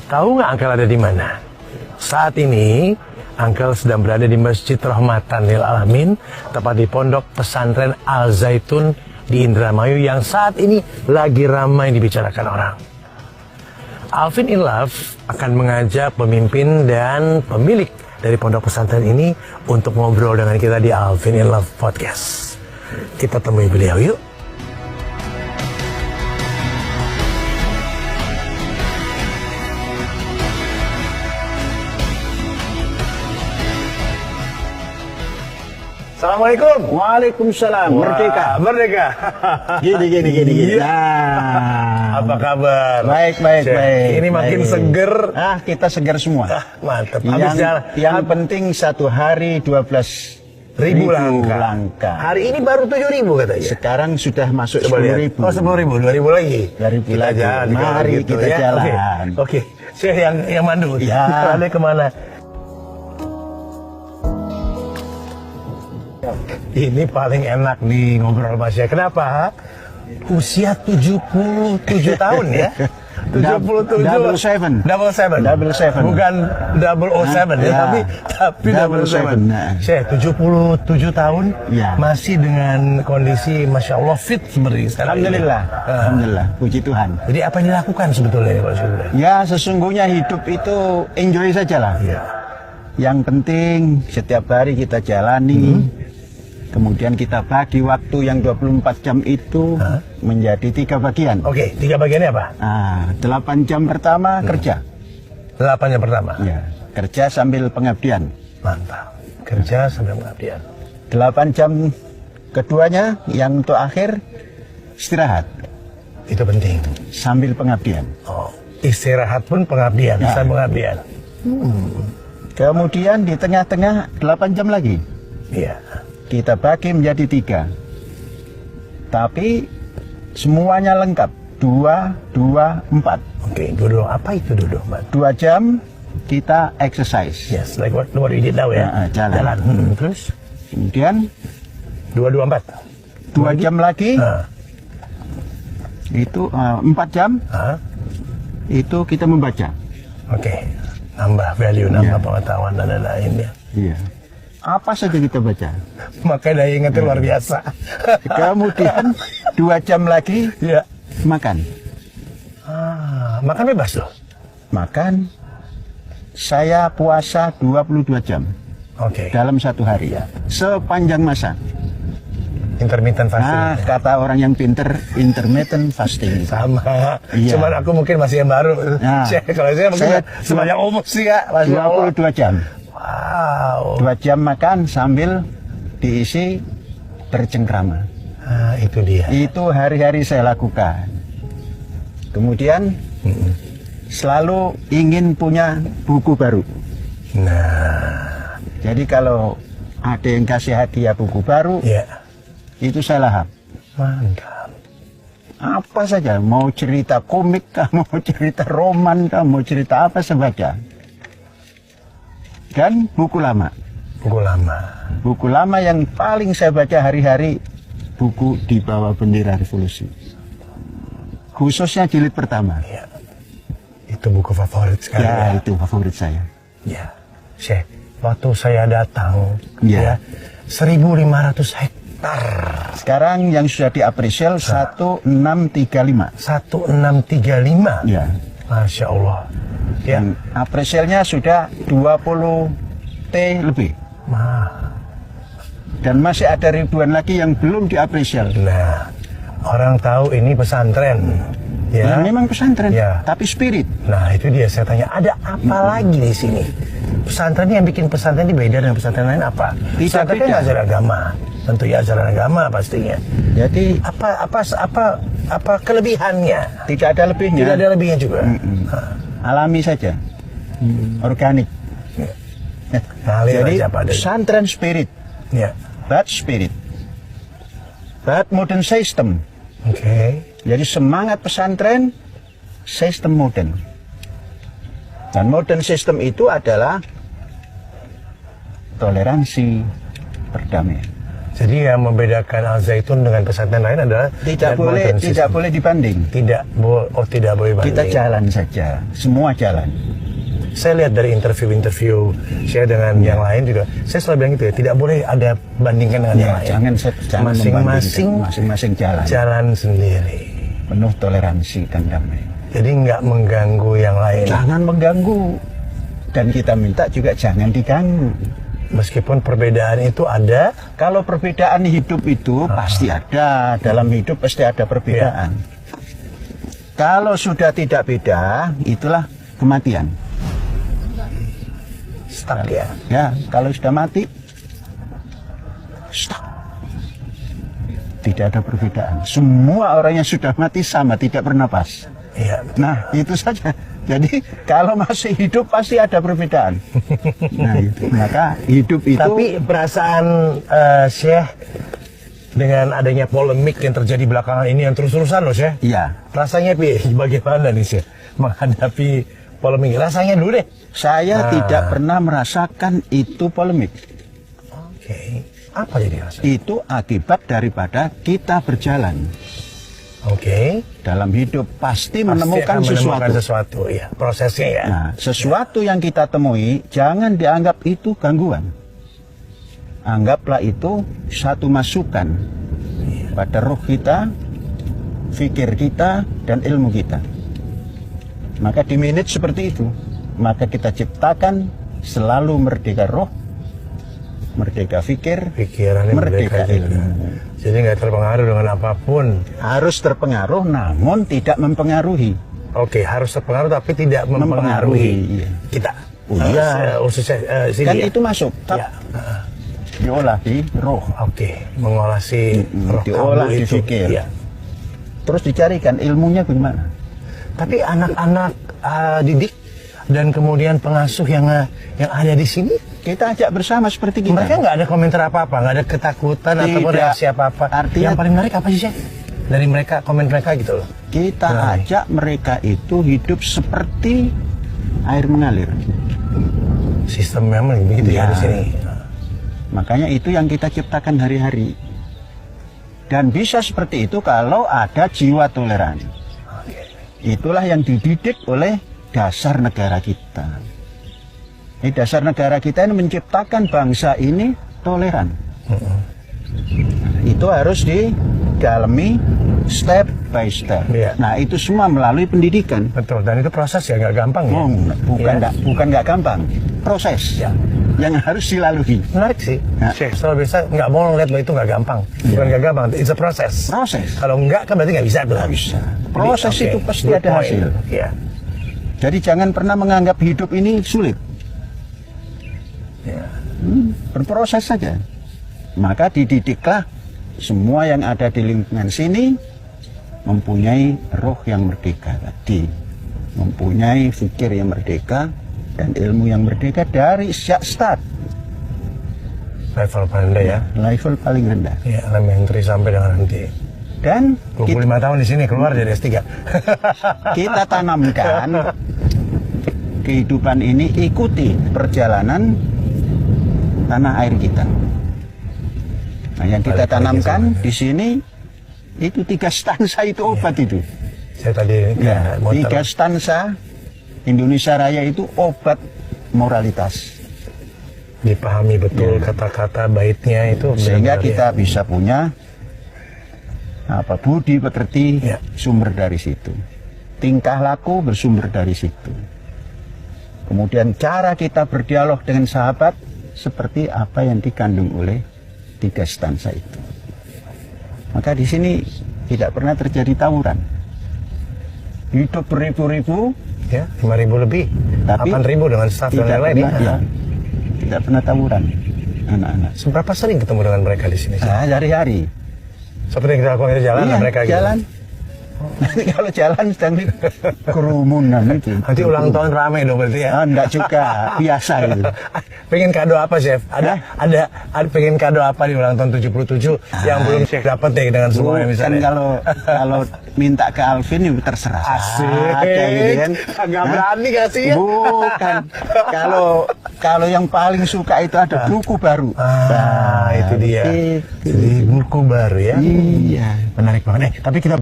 Tahu nggak Uncle ada di mana? Saat ini, Uncle sedang berada di Masjid Rahmatan Lil Alamin, tepat di Pondok Pesantren Al Zaitun di Indramayu yang saat ini lagi ramai dibicarakan orang. Alvin in Love akan mengajak pemimpin dan pemilik dari pondok pesantren ini untuk ngobrol dengan kita di Alvin in Love Podcast. Kita temui beliau yuk. Assalamualaikum. Waalaikumsalam. Merdeka. Merdeka. Gini. Nah. Apa kabar? Baik. Ini makin seger. Kita segar semua. Mantap. Yang penting satu hari 12.000 langkah. Hari ini baru 7.000 katanya. Sekarang sudah masuk 10.000. Oh 10.000, 2.000 lagi. 2.000 Kita lagi. jalan. Mari gitu, kita ya. jalan. Oke. Saya yang mandu. Ya. Anda kemana? Ini paling enak nih ngobrol sama saya. Kenapa? Usia 77 tahun ya. 77. Double seven. Bukan 007 ya, tapi double seven. Saya 77 tahun masih dengan kondisi Masya Allah fit seperti sekarang. Alhamdulillah. Puji Tuhan. Jadi apa yang dilakukan sebetulnya Pak Syukur? Ya sesungguhnya hidup itu enjoy saja lah. Ya. Yang penting setiap hari kita jalani. Kemudian kita bagi waktu yang 24 jam itu menjadi 3 bagian. Oke, 3 bagiannya apa? 8 jam pertama kerja. 8 jam pertama? Ya, kerja sambil pengabdian. Mantap, kerja sambil pengabdian. 8 jam keduanya yang untuk akhir istirahat. Itu penting. Sambil pengabdian. Oh, istirahat pun pengabdian, sambil pengabdian. Kemudian di tengah-tengah 8 jam lagi. Iya. Kita bagi menjadi 3. Tapi semuanya lengkap. 2, 4. Oke, duduk. Apa itu duduk, Mbak? 2 jam kita exercise. Yes, like what we did now ya. Jalan. Terus? Kemudian 2, 4. 2 jam lagi. Itu 4 jam. Itu kita membaca. Oke. Nambah value, nambah pengetahuan dan lain-lainnya. Iya. Apa saja kita baca. Makanya daya ingatnya luar biasa. Kemudian 2 jam lagi makan. Makan bebas loh. Makan. Saya puasa 22 jam. Oke. Dalam satu hari ya. Sepanjang masa. Intermittent fasting. Kata orang yang pinter, intermittent fasting. Sama. Iya. Cuman aku mungkin masih yang baru. Kalau saya mungkin sebanyak umur sih ya. 22 jam. Wow. 2 jam makan sambil diisi bercengkrama. Itu dia. Itu hari-hari saya lakukan. Kemudian selalu ingin punya buku baru. Nah. Jadi kalau ada yang kasih hadiah buku baru, itu saya lahap. Mantap. Apa saja, mau cerita komik kah, mau cerita roman kah, mau cerita apa saya baca. Dan buku lama. Buku lama yang paling saya baca hari-hari, buku Di Bawah Bendera Revolusi. Khususnya jilid pertama. Ya. Itu buku favorit sekali. Ya, itu favorit saya. Ya. Syekh, waktu saya datang, 1.500 hektar. Sekarang yang sudah diapresial 1635. 1635? Ya. Masya Allah. Yang apresialnya sudah 20 T lebih. Dan masih ada ribuan lagi yang belum diapresial. Nah, orang tahu ini pesantren. Ya, memang pesantren, tapi spirit. Nah, itu dia saya tanya, ada apa lagi di sini? Pesantren yang bikin pesantren ini beda dengan pesantren lain apa? Pesantren kan ajaran agama. Tentu ya ajaran agama pastinya. Jadi apa kelebihannya? Tidak ada lebihnya. Tidak ada lebihnya juga. Alami saja, organik. Jadi pesantren spirit, bad spirit, bad modern system. Jadi semangat pesantren, sistem modern. Dan modern system itu adalah toleransi, perdamaian. Jadi yang membedakan Al Zaitun dengan pesantren lain adalah Tidak boleh dibanding. tidak boleh banding. Kita jalan saja, semua jalan. Saya lihat dari interview saya dengan yang lain juga, saya selalu bilang gitu ya, tidak boleh ada bandingkan dengan yang lain. Jangan masing-masing jalan sendiri. Penuh toleransi dan damai. Jadi nggak mengganggu yang lain. Jangan mengganggu. Dan kita minta juga jangan diganggu. Meskipun perbedaan itu ada. Kalau perbedaan hidup itu pasti ada. Dalam hidup pasti ada perbedaan. Kalau sudah tidak beda, itulah kematian. Stuck ya. Ya, kalau sudah mati, stuck. Tidak ada perbedaan. Semua orang yang sudah mati sama, tidak bernapas. Iya. Nah, itu saja. Jadi kalau masih hidup pasti ada perbedaan. Nah, itu. Maka hidup itu. Tapi perasaan Syekh dengan adanya polemik yang terjadi belakangan ini yang terus-terusan loh Syekh. Iya. Rasanya bagaimana nih Syekh menghadapi polemik? Rasanya dulu deh. Saya tidak pernah merasakan itu polemik. Oke. Apa jadi rasanya? Itu akibat daripada kita berjalan. Oke. Dalam hidup pasti Akan menemukan sesuatu. Ya, prosesnya ya. Nah, sesuatu yang kita temui jangan dianggap itu gangguan. Anggaplah itu satu masukan pada roh kita, fikir kita, dan ilmu kita. Maka di menit seperti itu, maka kita ciptakan selalu merdeka roh, merdeka fikir, Pikirannya merdeka ilmu. Jadi nggak terpengaruh dengan apapun. Harus terpengaruh namun tidak mempengaruhi. Oke, harus terpengaruh tapi tidak mempengaruhi Iya. kita. Oh, iya. Khususnya sini Kan ya? itu masuk, Ya. diolah di roh, Oke, mengolah si roh diolah kamu di itu. fikir. Ya. Terus dicarikan ilmunya bagaimana. Tapi anak-anak didik dan kemudian pengasuh yang ada di sini, Kita ajak bersama seperti kita. mereka nggak ada komentar apa-apa, nggak ada ketakutan ataupun Tidak. reaksi apa-apa. Artinya- Yang paling menarik apa sih, Syekh? Dari mereka, komen mereka gitu loh. Kita ajak mereka itu hidup seperti air mengalir. Sistem memang begitu ya Ya. di sini. Makanya itu yang kita ciptakan hari-hari. Dan bisa seperti itu kalau ada jiwa toleran. Itulah yang dididik oleh dasar negara kita. Dasar negara kita ini menciptakan bangsa ini toleran. Itu harus didalami step by step. Iya. Nah, itu semua melalui pendidikan. Betul, dan itu proses ya nggak gampang ya. Oh, Ya. bukan nggak gampang. Proses Ya. yang harus dilalui. Menarik sih. Ya. Syekh, soal bisa nggak mau ngeliat bahwa itu nggak gampang. Bukan nggak gampang, it's a process. Proses. Kalau nggak kan berarti nggak bisa tuh. Nggak bisa. Proses Jadi, itu oke, pasti good ada point. hasil. Iya. Jadi jangan pernah menganggap hidup ini sulit. Ya. Berproses saja. Maka dididiklah semua yang ada di lingkungan sini mempunyai roh yang merdeka tadi, mempunyai fikir yang merdeka dan ilmu yang merdeka dari sejak start, Level paling rendah ya. level paling rendah. Ya, elementary sampai dengan nanti. Dan 25 tahun di sini keluar dari S3. kita tanamkan kehidupan ini, ikuti perjalanan tanah air kita. Nah, yang kita Balik lagi tanamkan sama. di sini itu 3 stansa itu obat itu. Saya tadi Ya, mau 3 stansa Indonesia Raya itu obat moralitas. dipahami betul kata-kata baitnya itu Sehingga benar-benar kita bisa punya budi pekerti Ya. sumber dari situ. Tingkah laku bersumber dari situ. Kemudian cara kita berdialog dengan sahabat seperti apa yang dikandung oleh 3 stansa itu. Maka di sini tidak pernah terjadi tawuran. Hidup beribu-ribu, ya 5.000 lebih, tapi 8.000 dengan staff dan tidak lain-lain pernah, ya. tidak pernah tawuran anak-anak. Seberapa sering ketemu dengan mereka di sini? Hari-hari. Seperti yang kita lakukan di jalan Iya, mereka gitu. jalan. Nanti kalau jalan sedang di kerumunan itu. Nanti ulang tahun rame dong berarti ya. Enggak juga, biasa itu. Pengen kado apa, Chef? Ada pengen kado apa di ulang tahun 77 yang belum Chef dapat deh dengan semuanya Kan misalnya. kalau minta ke Alvin ya terserah. Asik. Ada gitu kan. Nggak berani kasih ya. Bukan. Kalau yang paling suka itu ada buku baru. Itu dia. Itu. Jadi buku baru ya. Iya. Menarik banget. Tapi kita